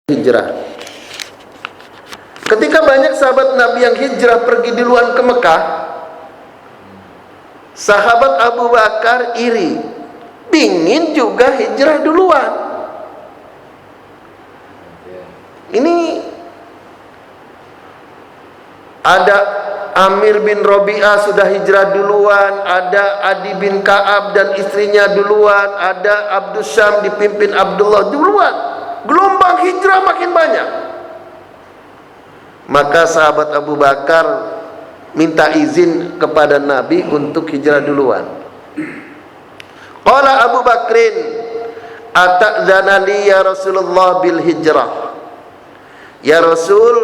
hijrah. Ketika banyak sahabat Nabi yang hijrah pergi duluan ke Mekah, sahabat Abu Bakar iri, pingin juga hijrah duluan. Ini ada Amir bin Robi'ah sudah hijrah duluan, ada Adi bin Ka'ab dan istrinya duluan, ada Abdus Syam dipimpin Abdullah duluan. Gelombang hijrah makin banyak. Maka sahabat Abu Bakar minta izin kepada Nabi untuk hijrah duluan. Qala Abu Bakrin, ata'dzana li ya Rasulullah bil hijrah. Ya Rasul,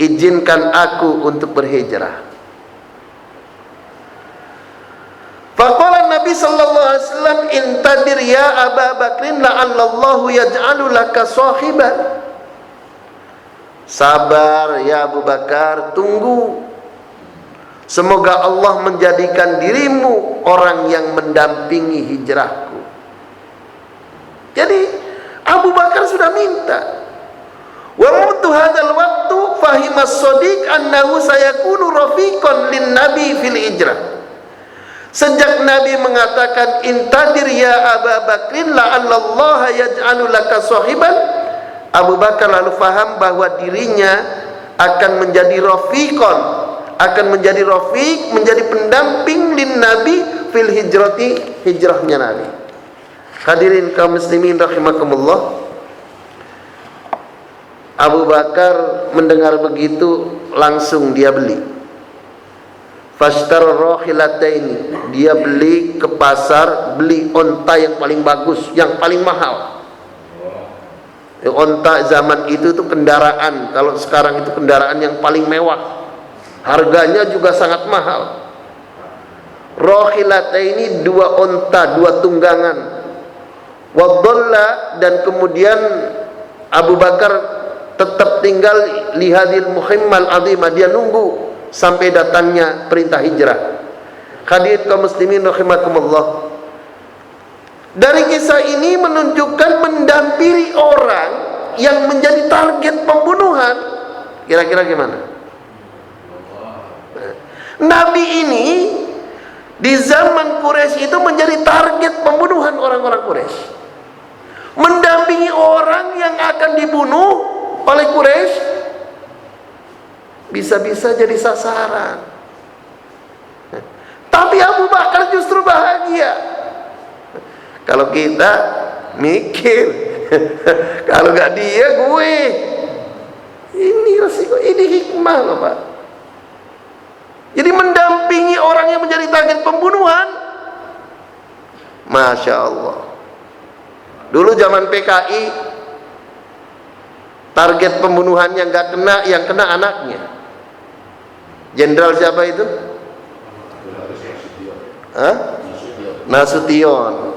izinkan aku untuk berhijrah. Faqala Nabi sallallahu alaihi wasallam, intadir ya Abu Bakrin la'allallahu yaj'alu laka sahiban. Sabar ya Abu Bakar, tunggu. Semoga Allah menjadikan dirimu orang yang mendampingi hijrahku. Jadi Abu Bakar sudah minta. Wa mutu hadzal waqtu fahimas shadiq annahu sayakunu rafiqan lin nabi fil hijrah. Sejak Nabi mengatakan intadir ya Abu Bakrin la'allallaha yaj'alu laka sahiban, Abu Bakar lalu faham bahwa dirinya akan menjadi rafiqan, akan menjadi rafiq, menjadi pendamping lin nabi fil hijrati, hijrahnya Nabi. Hadirin kaum muslimin rahimakumullah, Abu Bakar mendengar begitu langsung dia beli. Fashtara rahilataini, dia beli ke pasar, beli onta yang paling bagus, yang paling mahal. Onta zaman itu tuh kendaraan, kalau sekarang itu kendaraan yang paling mewah. Harganya juga sangat mahal. Rahilataini, dua onta, dua tunggangan. Wadalla, dan kemudian Abu Bakar tetap tinggal lihadil muhimmal azimah, dia nunggu sampai datangnya perintah hijrah. Hadirin kaum muslimin rahimakumullah, dari kisah ini menunjukkan mendampiri orang yang menjadi target pembunuhan. Kira-kira gimana? Nabi ini di zaman Quraisy itu menjadi target pembunuhan orang-orang Quraisy. Mendampingi orang yang akan dibunuh oleh Quraisy, bisa-bisa jadi sasaran. Tapi Abu Bakar justru bahagia. Kalau kita mikir, kalau gak dia gue. Ini resiko, ini hikmah loh Pak. Jadi mendampingi orang yang menjadi target pembunuhan, Masya Allah. Dulu zaman PKI, target pembunuhan yang gak kena, yang kena anaknya. Jenderal siapa itu? Nasution.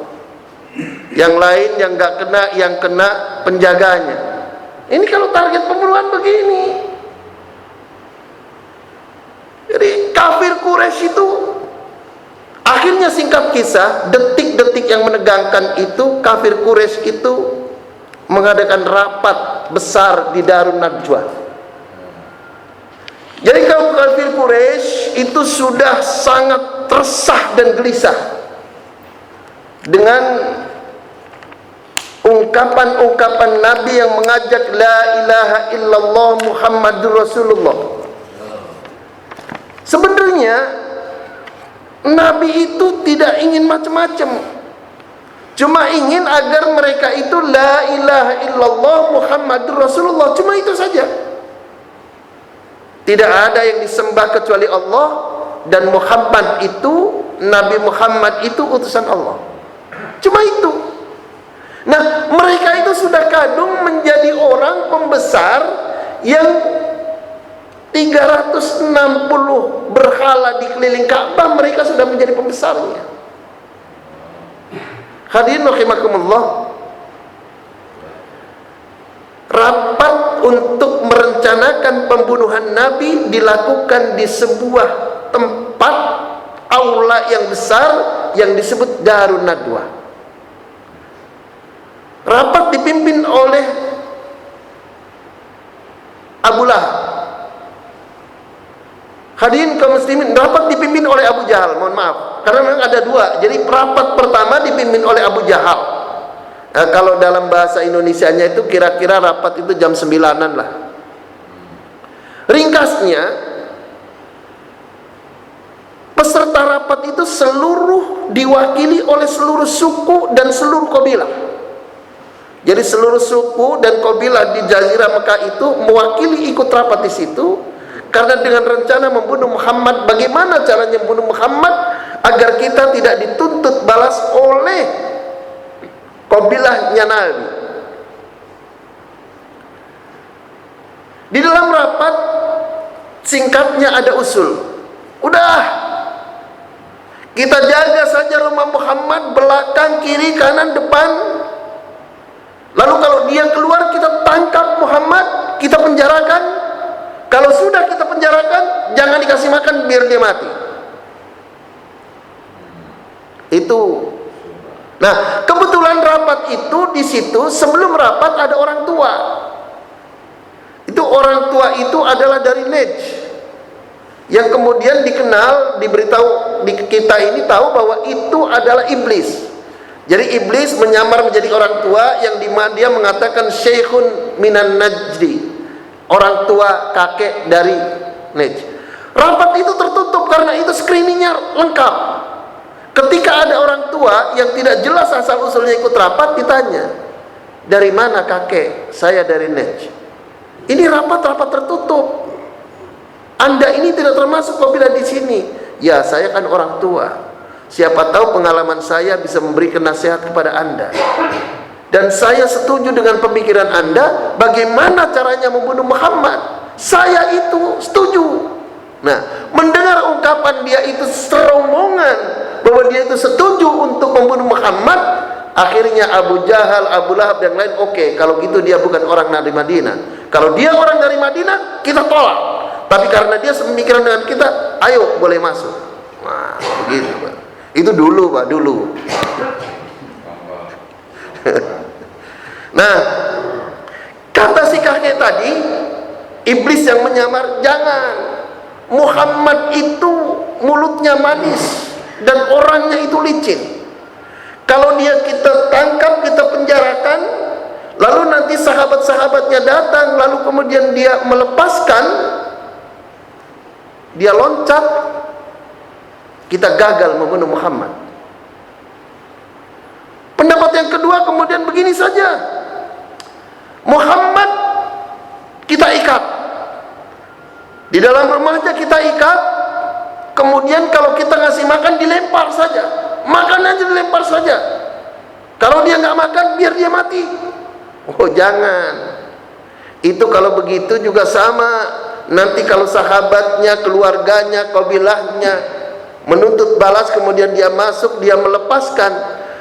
Yang lain yang gak kena, yang kena penjaganya. Ini kalau target pembunuhan begini. Jadi kafir Quraisy itu, akhirnya singkat kisah, detik-detik yang menegangkan itu, kafir Quraisy itu mengadakan rapat besar di Darun Najwa. Jadi kaum kafir Quraisy itu sudah sangat resah dan gelisah dengan ungkapan-ungkapan Nabi yang mengajak la ilaha illallah Muhammadur Rasulullah. Sebenarnya Nabi itu tidak ingin macam-macam, cuma ingin agar mereka itu la ilaha illallah Muhammadur Rasulullah, cuma itu saja. Tidak ada yang disembah kecuali Allah, dan Muhammad itu, Nabi Muhammad itu utusan Allah. Cuma itu. Nah, mereka itu sudah kadung menjadi orang pembesar yang 360 berhala di keliling Ka'bah, mereka sudah menjadi pembesarnya. Hadirin rahimakumullah, rapat untuk merencanakan pembunuhan Nabi dilakukan di sebuah tempat aula yang besar yang disebut Darun Nadwa. Rapat dipimpin oleh Abu Lahab. Hadirin kaum muslimin, rapat dipimpin oleh Abu Jahal. Mohon maaf, karena memang ada dua. Jadi rapat pertama dipimpin oleh Abu Jahal. Nah, kalau dalam bahasa Indonesianya itu kira-kira rapat itu jam 9-an lah. Ringkasnya, peserta rapat itu seluruh diwakili oleh seluruh suku dan seluruh kabilah. Jadi seluruh suku dan kabilah di Jazirah Mekah itu mewakili ikut rapat di situ, karena dengan rencana membunuh Muhammad. Bagaimana caranya membunuh Muhammad agar kita tidak dituntut balas oleh kabilahnya Nabi. Di dalam rapat singkatnya ada usul. Udah, kita jaga saja rumah Muhammad, belakang, kiri, kanan, depan. Lalu kalau dia keluar, kita tangkap Muhammad, kita penjarakan. Kalau sudah kita penjarakan, jangan dikasih makan biar dia mati. Itu. Nah, kebetulan rapat itu di situ sebelum rapat ada orang tua. Itu orang tua itu adalah dari Najd, yang kemudian dikenal, diberitahu kita ini tahu bahwa itu adalah iblis. Jadi iblis menyamar menjadi orang tua yang dimana dia mengatakan Syekhun minan Najdi, orang tua kakek dari Najd. Rapat itu tertutup karena itu screeningnya lengkap. Ketika ada orang tua yang tidak jelas asal usulnya ikut rapat, ditanya, dari mana kakek? Saya dari Najd. Ini rapat tertutup. Anda ini tidak termasuk kabilah di sini. Ya, saya kan orang tua. Siapa tahu pengalaman saya bisa memberikan nasihat kepada Anda. Dan saya setuju dengan pemikiran Anda, bagaimana caranya membunuh Muhammad. Saya itu setuju. Nah, mendengar ungkapan dia itu serombongan bahwa dia itu setuju untuk membunuh Muhammad, akhirnya Abu Jahal, Abu Lahab dan lain, oke, kalau gitu dia bukan orang dari Madinah. Kalau dia orang dari Madinah, kita tolak. Tapi karena dia sepemikiran dengan kita, ayo boleh masuk. Nah, begitu Pak. Itu dulu Pak, dulu. Nah, kata si kakek tadi, iblis yang menyamar, jangan. Muhammad itu mulutnya manis dan orangnya itu licin. Kalau dia kita tangkap, kita penjarakan, lalu nanti sahabat-sahabatnya datang, lalu kemudian dia melepaskan, dia loncat, kita gagal membunuh Muhammad. Pendapat yang kedua kemudian begini saja, Muhammad kita ikat di dalam rumahnya, kita ikat, kemudian kalau kita ngasih makan dilempar saja, makanannya dilempar saja. Kalau dia nggak makan, biar dia mati. Oh jangan, itu kalau begitu juga sama. Nanti kalau sahabatnya, keluarganya, kabilahnya menuntut balas, kemudian dia masuk, dia melepaskan,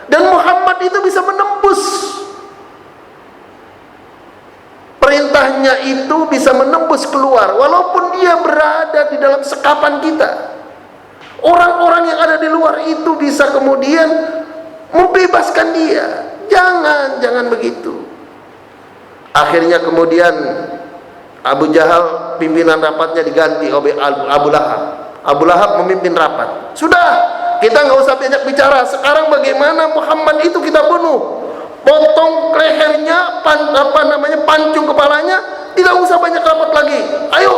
dan Muhammad itu bisa menembus perintahnya, itu bisa menembus keluar walaupun dia berada di dalam sekapan kita. Orang-orang yang ada di luar itu bisa kemudian membebaskan dia. Jangan begitu. Akhirnya kemudian Abu Jahal, pimpinan rapatnya diganti oleh Abu Lahab. Abu Lahab memimpin rapat. Sudah, kita nggak usah banyak bicara. Sekarang bagaimana Muhammad itu kita bunuh? Potong lehernya, pancung kepalanya. Tidak usah banyak rapat lagi. Ayo,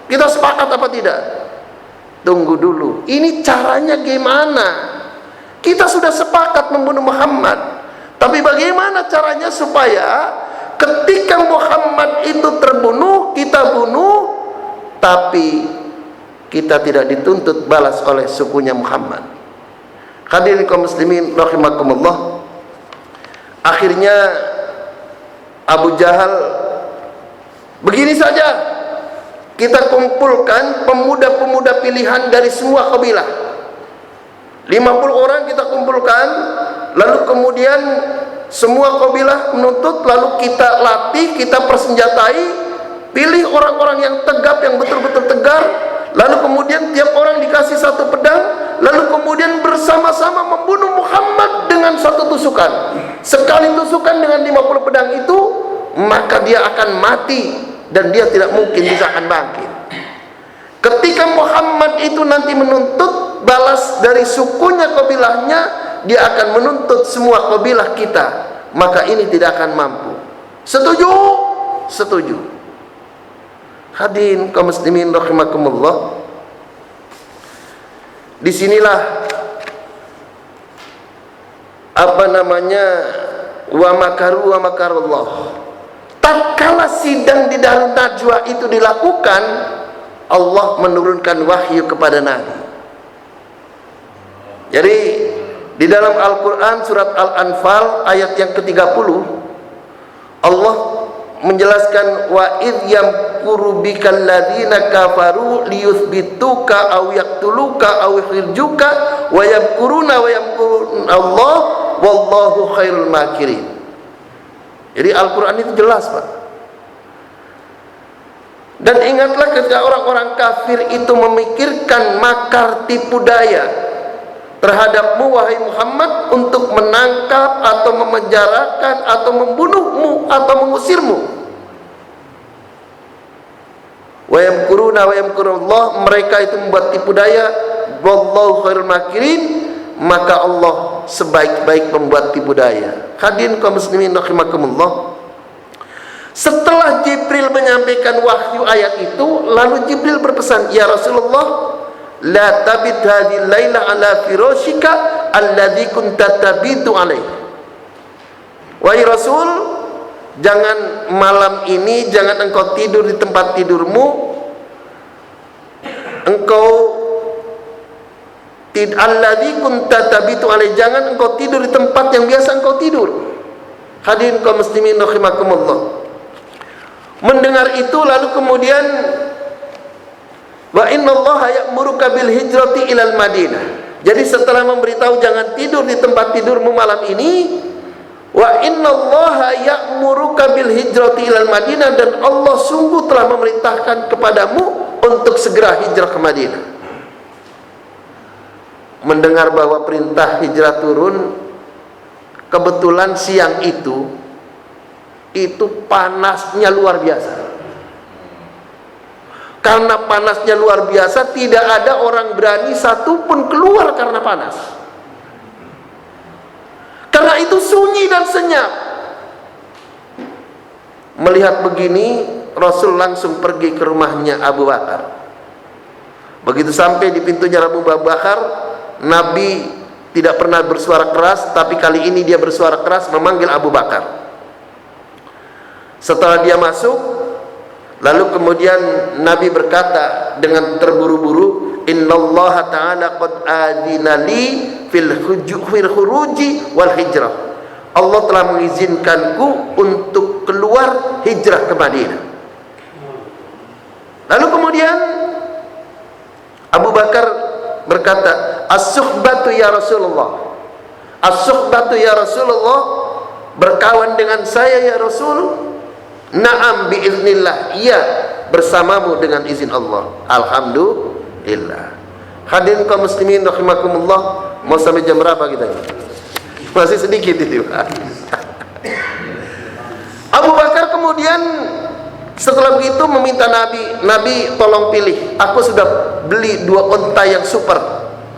kita sepakat apa tidak? Tunggu dulu. Ini caranya gimana? Kita sudah sepakat membunuh Muhammad. Tapi bagaimana caranya supaya ketika Muhammad itu terbunuh, kita bunuh, tapi kita tidak dituntut balas oleh sukunya Muhammad. Hadirin kaum muslimin rahimakumullah. Akhirnya Abu Jahal, begini saja, kita kumpulkan pemuda-pemuda pilihan dari semua kabilah. 50 orang kita kumpulkan, lalu kemudian semua kabilah menuntut, lalu kita latih, kita persenjatai, pilih orang-orang yang tegap, yang betul-betul tegar, lalu kemudian tiap orang dikasih satu pedang, lalu kemudian bersama-sama membunuh Muhammad dengan satu tusukan. Sekali tusukan dengan 50 pedang itu, maka dia akan mati dan dia tidak mungkin bisa akan bangkit. Ketika Muhammad itu nanti menuntut balas dari sukunya, kabilahnya, dia akan menuntut semua kabilah kita, maka ini tidak akan mampu. Setuju? Setuju. Hadirin kaum muslimin rahimakumullah. Disinilah wa makaru wa makarullah. Tatkala sidang di Darun Najwa itu dilakukan, Allah menurunkan wahyu kepada Nabi. Jadi di dalam Al-Quran surat Al-Anfal ayat yang ke-30, Allah menjelaskan wa idh yamkuru bikal ladzina kafaru liyuthbituka aw yaqtuluka aw yukhrijuka wa yamkuruna wa yamkurun Allah wallahu khairul makirin. Jadi Al-Quran itu jelas, Pak. Dan ingatlah ketika orang-orang kafir itu memikirkan makar tipu daya terhadapmu wahai Muhammad untuk menangkap atau memenjarakan atau membunuhmu atau mengusirmu. Wa yamkuruna wa yamkurullah, mereka itu membuat tipu daya, wallahu khairul makirin, maka Allah sebaik-baik pembuat tipu daya. Hadirin kaum muslimin rahimakumullah. Setelah Jibril menyampaikan wahyu ayat itu, lalu Jibril berpesan, ya Rasulullah, la tabit hadhil laila ala firashika alladhi kunta tabitu alaih. Wahai Rasul, jangan malam ini, jangan engkau tidur di tempat tidurmu. Engkau alladhi kunta tabitu alaih, jangan engkau tidur di tempat yang biasa engkau tidur. Hadirin kaum muslimin rahimakumullah. Mendengar itu lalu kemudian wa innallaha ya'muruka bil hijrati ilal Madinah. Jadi setelah memberitahu jangan tidur di tempat tidurmu malam ini, wa innallaha ya'muruka bil hijrati ilal Madinah, dan Allah sungguh telah memerintahkan kepadamu untuk segera hijrah ke Madinah. Mendengar bahwa perintah hijrah turun, kebetulan siang itu panasnya luar biasa. Karena panasnya luar biasa, tidak ada orang berani satupun keluar karena panas. Karena itu sunyi dan senyap. Melihat begini, Rasul langsung pergi ke rumahnya Abu Bakar. Begitu sampai di pintunya Abu Bakar, Nabi tidak pernah bersuara keras, tapi kali ini dia bersuara keras memanggil Abu Bakar. Setelah dia masuk, lalu kemudian Nabi berkata dengan terburu-buru, innallaha ta'ala qad adina li fil khuruji wal hijrah. Allah telah mengizinkanku untuk keluar hijrah ke Madinah. Lalu kemudian Abu Bakar berkata, as-suhbatu ya Rasulullah, as-suhbatu ya Rasulullah, berkawan dengan saya ya Rasul. Na'am biiznillah, iya bersamamu dengan izin Allah. Alhamdulillah. Hadirin kaum muslimin rahimakumullah, mau sampai jam berapa kita? Masih sedikit itu. Abu Bakar kemudian setelah begitu meminta Nabi tolong pilih. Aku sudah beli 2 onta yang super.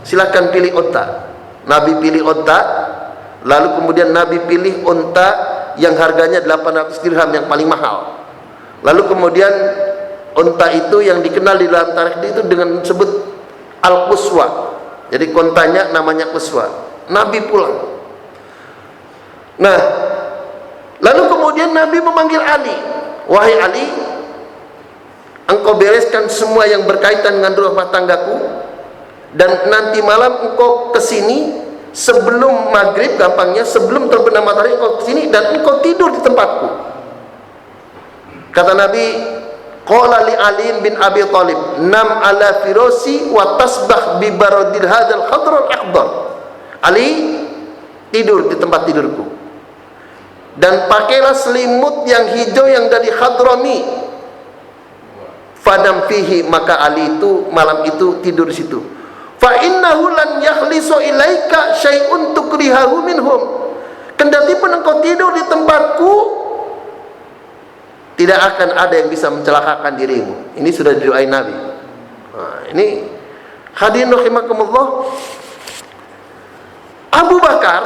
Silakan pilih onta. Nabi pilih onta. Lalu kemudian Nabi pilih onta yang harganya 800 dirham, yang paling mahal. Lalu kemudian unta itu yang dikenal di dalam tarikh itu dengan sebut Al-Quswa. Jadi kontanya namanya Quswa. Nabi pulang. Nah, lalu kemudian Nabi memanggil Ali. Wahai Ali, engkau bereskan semua yang berkaitan dengan rumah tanggaku, dan nanti malam engkau kesini sebelum maghrib, gampangnya sebelum terbenam matahari engkau kesini dan engkau tidur di tempatku. Kata Nabi, qala li Ali bin Abi Thalib, nam ala firosi wa tasbah bi baradil hadzal khadr al akhdar. Ali, tidur di tempat tidurku dan pakailah selimut yang hijau yang dari Hadrami. Fadam fihi, maka Ali itu malam itu tidur di situ. Fa innahu lan yakhlisu ilaika syai'un tukrihahu minhum. Kendati pun engkau tidur di tempatku, tidak akan ada yang bisa mencelakakan dirimu. Ini sudah didoain Nabi. Nah, ini hadirin rahimakumullah. Abu Bakar,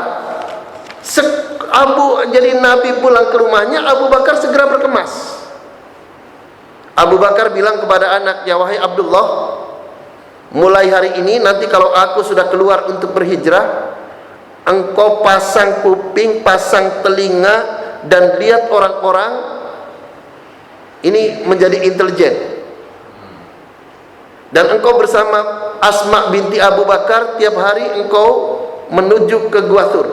jadi Nabi pulang ke rumahnya, Abu Bakar segera berkemas. Abu Bakar bilang kepada anaknya, wahai Abdullah, mulai hari ini nanti kalau aku sudah keluar untuk berhijrah, engkau pasang kuping, pasang telinga, dan lihat orang-orang ini menjadi intelijen. Dan engkau bersama Asma binti Abu Bakar tiap hari engkau menuju ke Gua Thur.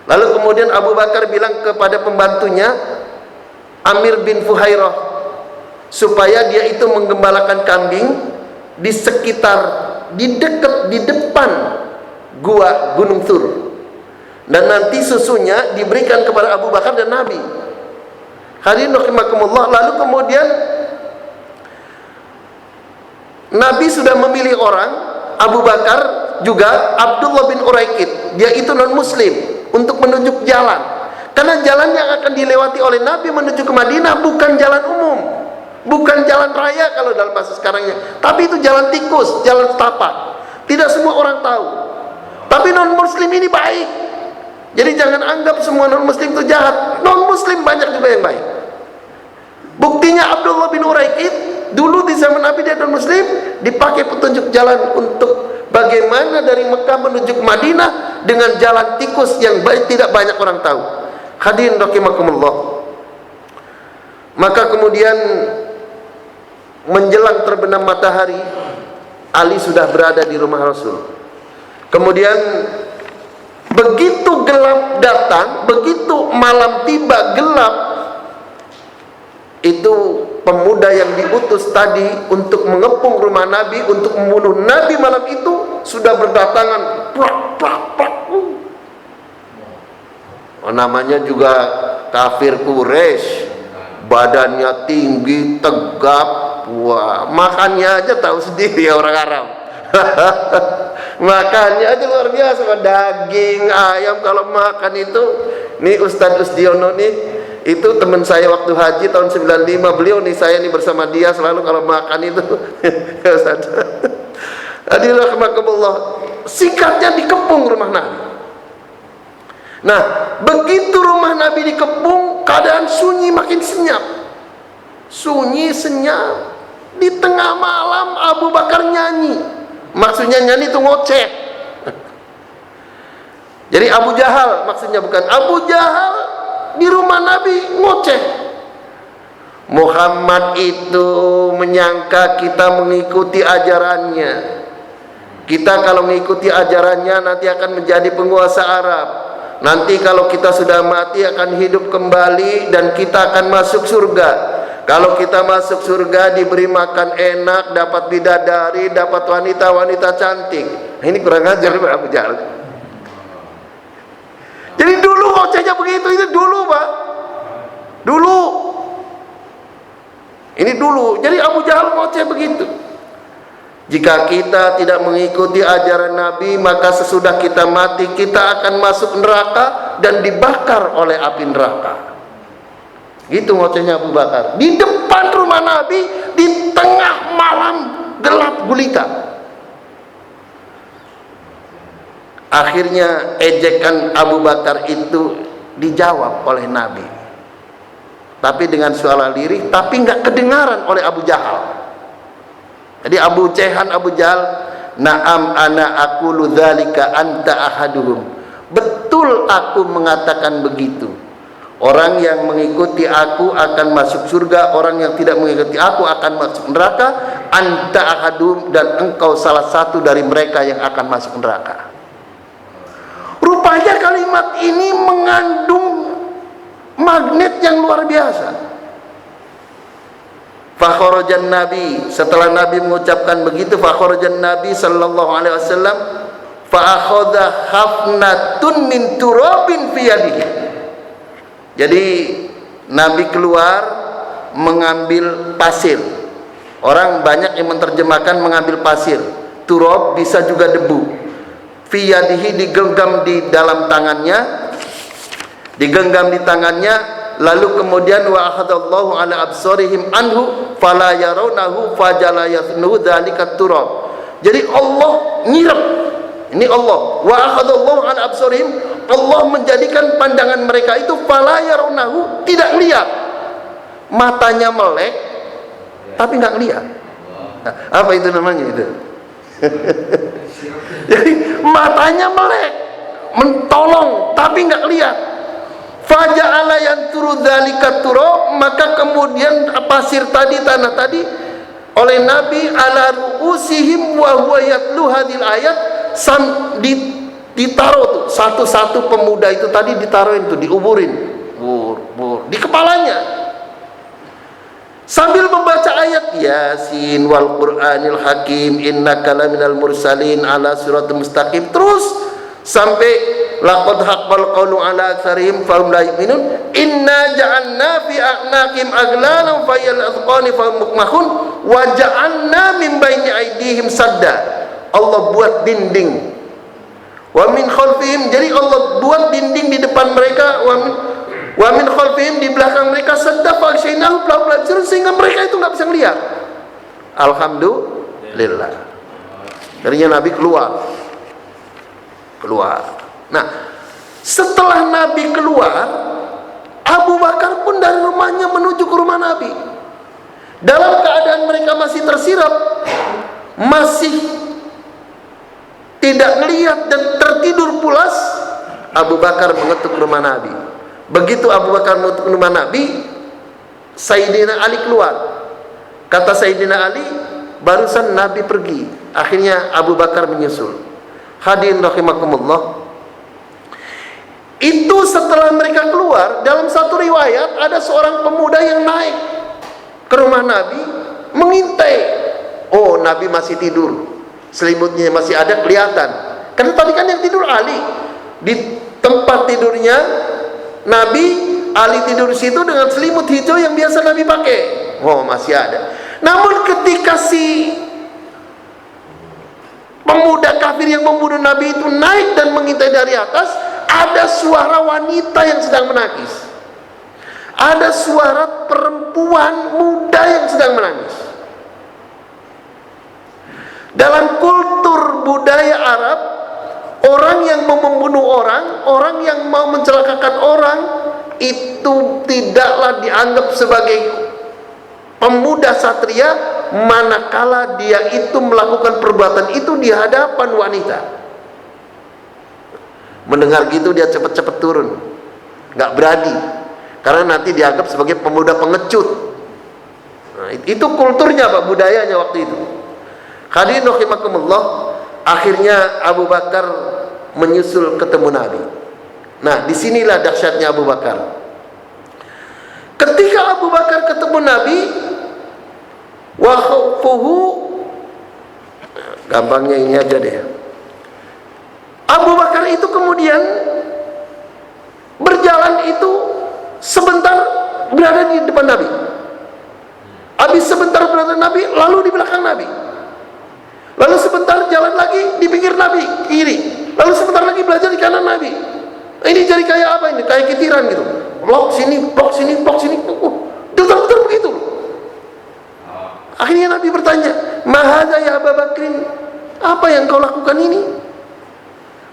Lalu kemudian Abu Bakar bilang kepada pembantunya Amir bin Fuhairah supaya dia itu menggembalakan kambing di sekitar, di depan gua Gunung Thur, dan nanti susunya diberikan kepada Abu Bakar dan Nabi. Hadirin rahimakumullah. Lalu kemudian Nabi sudah memilih orang, Abu Bakar juga Abdullah bin Uraikid, dia itu non muslim, untuk menunjuk jalan. Karena jalan yang akan dilewati oleh Nabi menuju ke Madinah bukan jalan umum, bukan jalan raya kalau dalam bahasa sekarangnya, tapi itu jalan tikus, jalan setapak. Tidak semua orang tahu. Tapi non muslim ini baik. Jadi jangan anggap semua non muslim itu jahat. Non muslim banyak juga yang baik. Buktinya Abdullah bin Uraikid dulu di zaman Nabi dia non muslim, dipakai petunjuk jalan untuk bagaimana dari Mekah menuju ke Madinah dengan jalan tikus yang tidak banyak orang tahu. Hadirin rahimakumullah. Maka kemudian menjelang terbenam matahari, Ali sudah berada di rumah Rasul. Kemudian begitu gelap datang, begitu malam tiba gelap, itu pemuda yang diutus tadi untuk mengepung rumah Nabi, untuk membunuh Nabi malam itu sudah berdatangan. Namanya juga kafir Quraisy, badannya tinggi, tegap. Wah, makannya aja tahu sendiri ya orang Arab. Makannya aja luar biasa, daging, ayam. Kalau makan itu, nih Ustadz Usdiono nih, itu teman saya waktu haji tahun 95, beliau nih, saya nih bersama dia selalu kalau makan itu. Hadirin rahimakumullah, singkatnya dikepung rumah Nabi. Nah, begitu rumah Nabi dikepung, keadaan sunyi makin senyap. Sunyi senyap. Di tengah malam Abu Bakar nyanyi. Maksudnya nyanyi itu ngoceh. Jadi Abu Jahal maksudnya, bukan Abu Jahal di rumah Nabi ngoceh. Muhammad itu menyangka kita mengikuti ajarannya. Kita kalau mengikuti ajarannya nanti akan menjadi penguasa Arab. Nanti kalau kita sudah mati akan hidup kembali dan kita akan masuk surga. Kalau kita masuk surga diberi makan enak, dapat bidadari, dapat wanita-wanita cantik. Ini kurang ajar Abu Jahal. Jadi dulu ngocehnya begitu, itu dulu Pak. Dulu. Ini dulu. Jadi Abu Jahal ngoceh begitu. Jika kita tidak mengikuti ajaran Nabi, maka sesudah kita mati kita akan masuk neraka dan dibakar oleh api neraka. Gitu ngocehnya Abu Bakar. Di depan rumah Nabi, di tengah malam gelap gulita. Akhirnya ejekan Abu Bakar itu dijawab oleh Nabi, tapi dengan suara lirih, tapi nggak kedengaran oleh Abu Jahal. Jadi Abu Jahal, na'am ana aqulu dzalika anta ahaduhum. Betul aku mengatakan begitu. Orang yang mengikuti aku akan masuk surga, orang yang tidak mengikuti aku akan masuk neraka. Anta ahadum, dan engkau salah satu dari mereka yang akan masuk neraka. Rupanya kalimat ini mengandung magnet yang luar biasa. Fakharajan Nabi, setelah Nabi mengucapkan begitu, fakharajan Nabi sallallahu alaihi wasallam fa akhadha hafnatun min turabin fi yadihi. Jadi Nabi keluar mengambil pasir. Orang banyak yang menerjemahkan mengambil pasir. Turab bisa juga debu. Fi yadihi, digenggam di dalam tangannya. Digenggam di tangannya. lalu kemudian wa akhadallahu ala absarihim anhu fala yarawnahu fajala yasnu dzalika turab. Jadi Allah nyirap. Ini Allah. Wa akhadallahu ala absarihim, Allah menjadikan pandangan mereka itu fala yarawnahu, tidak lihat. Matanya melek tapi enggak lihat. Nah, apa itu namanya itu? Jadi matanya melek, mentolong tapi enggak lihat. Faja'ala yanturu dzalika turab, maka kemudian pasir tadi, tanah tadi oleh Nabi ala ru'usihim wa huwa yatlu hadil ayat, ditaruh tuh satu-satu pemuda itu tadi, ditaruhin tuh, diuburin di kepalanya sambil membaca ayat Yasin wal Qur'anil Hakim innaka laminal mursalin ala siratal mustaqim, terus sampai laqad haqqal qawlu ala aktsarihim fahum la yu'minun inna ja'alna fi a'naqim aghlalan fayal azqani fahum mukmahun wa ja'alna min baini aydihim sadda. Allah buat dinding, wa min khalfihim, jadi Allah buat dinding di depan mereka, wa min khalfihim, di belakang mereka, sadda fa'aghshaynahum fahum la yubsirun, sehingga mereka itu nggak bisa melihat. Alhamdulillah. Akhirnya Nabi keluar. Nah, setelah Nabi keluar, Abu Bakar pun dari rumahnya menuju ke rumah Nabi. Dalam keadaan mereka masih tersirap, masih tidak melihat dan tertidur pulas, Abu Bakar mengetuk rumah Nabi. Begitu Abu Bakar mengetuk rumah Nabi, Sayyidina Ali keluar. Kata Sayyidina Ali, barusan Nabi pergi. Akhirnya Abu Bakar menyusul. Hadirin rahimakumullah, itu setelah mereka keluar, dalam satu riwayat ada seorang pemuda yang naik ke rumah Nabi mengintai. Oh, Nabi masih tidur, selimutnya masih ada kelihatan. Karena tadi kan yang tidur Ali, di tempat tidurnya Nabi, Ali tidur di situ dengan selimut hijau yang biasa Nabi pakai. Oh, masih ada. Namun ketika si pemuda kafir yang membunuh Nabi itu naik dan mengintai dari atas, ada suara wanita yang sedang menangis, ada suara perempuan muda yang sedang menangis. Dalam kultur budaya Arab, orang yang mau membunuh orang yang mau mencelakakan orang, itu tidaklah dianggap sebagai pemuda satria manakala dia itu melakukan perbuatan itu di hadapan wanita. Mendengar gitu dia cepat-cepat turun, nggak berani, karena nanti dianggap sebagai pemuda pengecut. Nah, itu kulturnya, Pak, budayanya waktu itu. Hadirin rahimakumullah, akhirnya Abu Bakar menyusul ketemu Nabi. Nah, disinilah dahsyatnya Abu Bakar. Ketika Abu Bakar ketemu Nabi, wa khawfuhu, gampangnya ini aja deh, Abu Bakar itu kemudian berjalan itu sebentar berada di depan Nabi, habis sebentar berada Nabi, lalu di belakang Nabi, lalu sebentar jalan lagi di pinggir Nabi kiri, lalu sebentar lagi belajar di kanan Nabi. Ini jadi kayak apa ini? Kayak kitiran gitu, blok sini, blok sini, blok sini, putar-putar begitu. Akhirnya Nabi bertanya, "Mahadza ya Abu Bakrin?" Apa yang kau lakukan ini?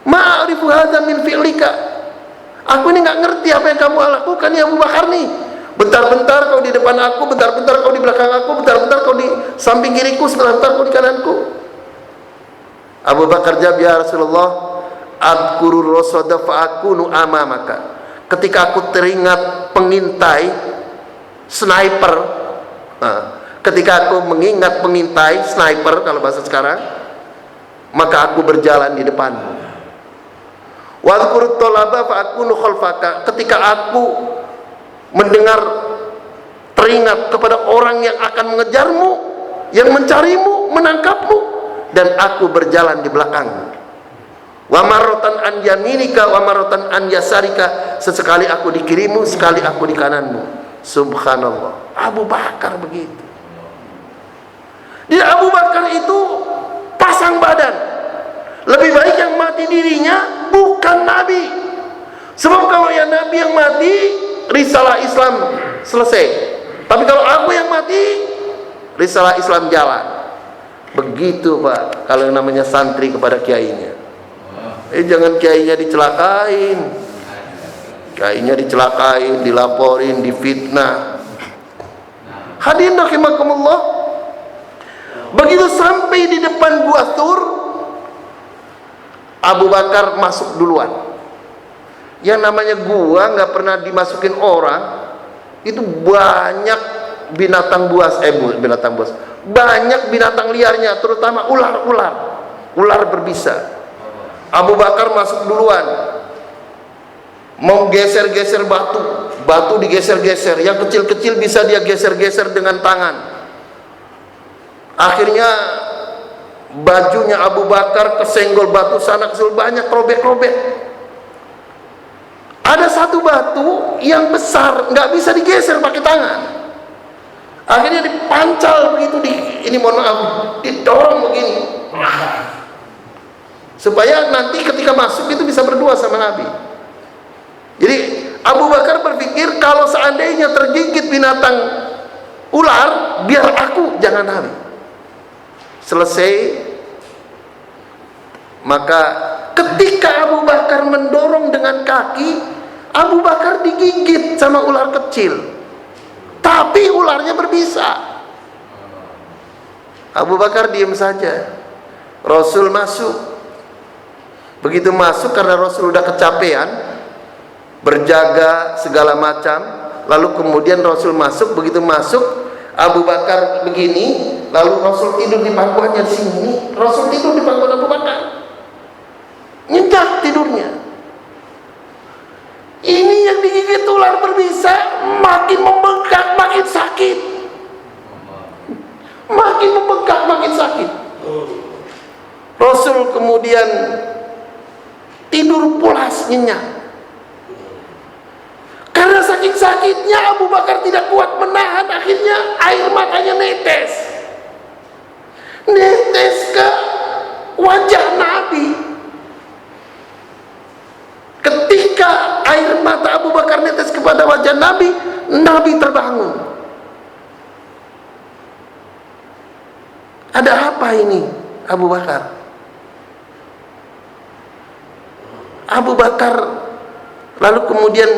"Ma'arifu hadza min fi'lika." Aku ini nggak ngerti apa yang kamu lakukan ya Abu Bakar nih. Bentar-bentar kau di depan aku, bentar-bentar kau di belakang aku, bentar-bentar kau di samping kiriku, sebentar kau di kananku. Abu Bakar jawab, "Ya Rasulullah, adkurur rasada fa'akunu amamaka." Ketika aku teringat pengintai, sniper, ketika aku mengingat pengintai, sniper kalau bahasa sekarang, maka aku berjalan di depanmu. Wadhkurut tolaba fa'akunu khalfaka. Ketika aku mendengar, teringat kepada orang yang akan mengejarmu, yang mencarimu, menangkapmu, dan aku berjalan di belakangmu. Wa marratan an yaminika wa marratan an yasarika. Sesekali aku di kirimu, sekali aku di kananmu. Subhanallah. Abu Bakar begitu. Di Abu Bakar itu pasang badan. Lebih baik yang mati dirinya bukan Nabi. Sebab kalau yang Nabi yang mati, risalah Islam selesai. Tapi kalau aku yang mati, risalah Islam jalan. Begitu Pak, kalau yang namanya santri kepada kiainya. Jangan kiainya dicelakain. Kiainya dicelakain, dilaporin, difitnah. Hadirin rahimakumullah. Begitu sampai di depan Gua Thur, Abu Bakar masuk duluan. Yang namanya gua nggak pernah dimasukin orang, itu banyak binatang buas, banyak binatang liarnya, terutama ular berbisa. Abu Bakar masuk duluan, mau geser-geser batu digeser-geser, yang kecil-kecil bisa dia geser-geser dengan tangan. Akhirnya bajunya Abu Bakar kesenggol batu sana kesenggol, banyak robek-robek. Ada satu batu yang besar, nggak bisa digeser pakai tangan. Akhirnya dipancal begitu, didorong begini, supaya nanti ketika masuk itu bisa berdua sama Nabi. Jadi Abu Bakar berpikir kalau seandainya tergigit binatang ular, biar aku, jangan Nabi. Selesai, maka ketika Abu Bakar mendorong dengan kaki, Abu Bakar digigit sama ular kecil, tapi ularnya berbisa. Abu Bakar diam saja. Rasul masuk. Begitu masuk, karena Rasul udah kecapean berjaga segala macam, lalu kemudian Rasul masuk. Begitu masuk, Abu Bakar begini, lalu Rasul tidur di pangkuannya di sini. Rasul tidur di pangkuan Abu Bakar, nyenyak tidurnya. Ini yang digigit ular berbisa makin membengkak, makin sakit. Makin membengkak, makin sakit. Rasul kemudian tidur pulas, nyenyak. Karena saking sakitnya Abu Bakar tidak kuat menahan, akhirnya air matanya netes ke wajah Nabi. Ketika air mata Abu Bakar netes kepada wajah Nabi, Nabi terbangun. Ada apa ini Abu Bakar? Abu Bakar lalu kemudian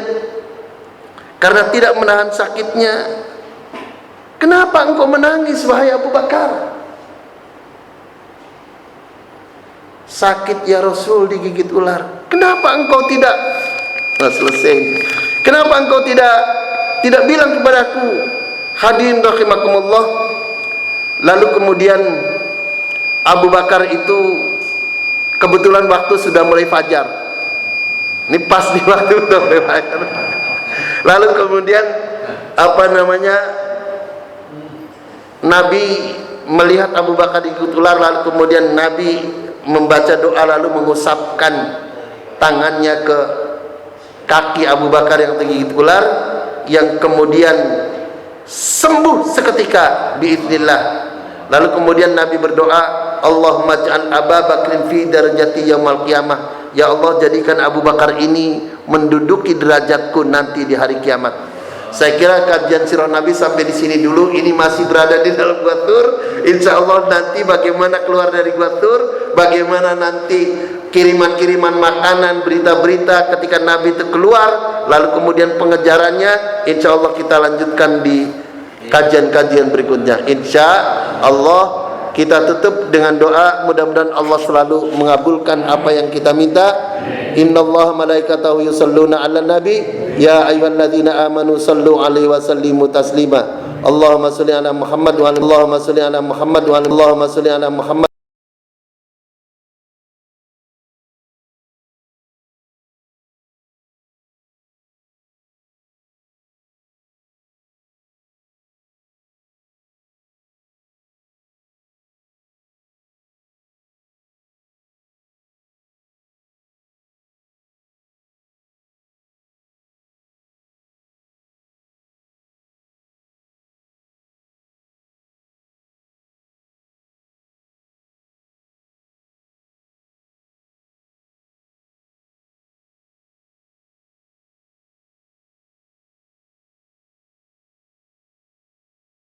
karena tidak menahan sakitnya, kenapa engkau menangis wahai Abu Bakar? Sakit ya Rasul, digigit ular. Kenapa engkau tidak selesai? Kenapa engkau tidak bilang kepadaku? Hadirin rahimakumullah. Lalu kemudian Abu Bakar itu kebetulan waktu sudah mulai fajar. Ini pas di waktu sudah mulai fajar. Lalu kemudian Nabi melihat Abu Bakar digigit ular, lalu kemudian Nabi membaca doa, lalu mengusapkan tangannya ke kaki Abu Bakar yang tergigit ular, yang kemudian sembuh seketika biiznillah. Lalu kemudian Nabi berdoa, Allahumma ja'al Abu Bakrin fi darajati yaumil qiyamah. Ya Allah, jadikan Abu Bakar ini menduduki derajatku nanti di hari kiamat. Saya kira kajian sirah Nabi sampai di sini dulu. Ini masih berada di dalam Gua Thur. Insya Allah nanti bagaimana keluar dari Gua Thur, bagaimana nanti kiriman-kiriman makanan, berita-berita ketika Nabi itu keluar, lalu kemudian pengejarannya, insya Allah kita lanjutkan di kajian-kajian berikutnya. Insya Allah kita tutup dengan doa, mudah-mudahan Allah selalu mengabulkan apa yang kita minta. Innallaha malaikatahu yusalluna 'alan nabi ya ayyuhalladzina amanu sallu 'alaihi wa sallimu taslima. Allahumma shalli ala Muhammad wa Allahumma shalli ala Muhammad wa Allahumma shalli ala Muhammad.